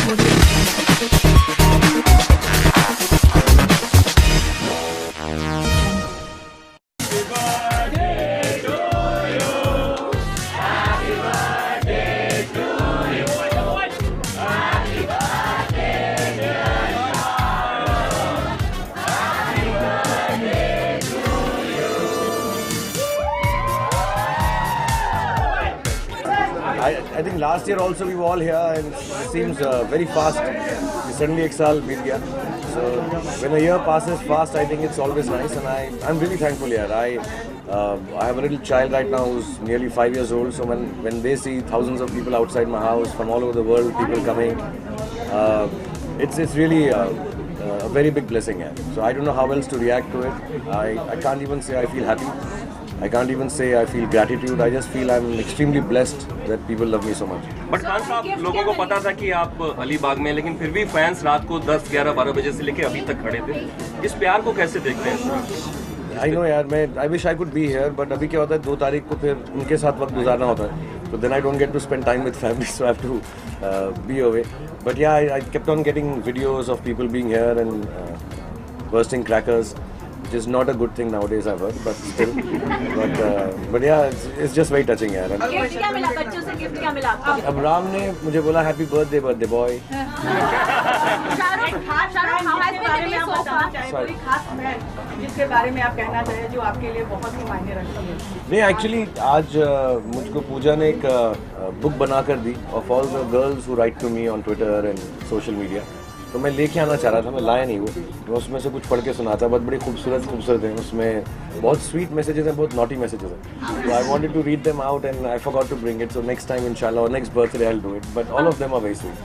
I think last year also we were all here and it seems very fast. Suddenly एक साल बीत गया. So when a year passes fast, I think it's always nice, and I'm really thankful here. I have a little child right now who's nearly 5 years old. So when they see thousands of people outside my house from all over the world, people coming, it's really a very big blessing here. So I don't know how else to react to it. I can't even say I feel happy. I can't even say I feel gratitude. I just feel I'm extremely blessed that people love me so much. But Khan साहब, लोगों को पता था कि आप अलीबाग में, लेकिन फिर भी फैंस रात को 10, 11, 12 बजे से लेके अभी तक खड़े थे. इस प्यार को कैसे देखते हैं? I know यार, I wish I could be here, but अभी क्या होता है 2 तारीख को फिर उनके साथ वक्त गुजारना होता है. So then I don't get to spend time with family, so I have to be away. But yeah, I kept on getting videos of people being here and bursting crackers, which is not a good thing nowadays, I've heard, but still. but yeah, it's just very touching यार. Gift क्या मिला बच्चों से? Gift क्या मिला आपको? अब राम ने मुझे बोला हैप्पी बर्थडे बॉय. जिसके बारे में आप कहना चाहिए जो आपके लिए बहुत ही मायने रखती है. नहीं, एक्चुअली आज मुझको पूजा ने एक बुक बना कर दी of all the girls who write to me on Twitter and social media. तो मैं लेके आना चाह रहा था, मैं लाया नहीं वो. मैं उसमें से कुछ पढ़ के सुनाता. बहुत बड़ी खूबसूरत हैं. उसमें बहुत स्वीट मैसेजेस हैं, बहुत नॉटी मैसेजेस हैं. So I wanted to read them out and I forgot to bring it. So next time inshallah or next birthday I'll do it. But all of them are very sweet.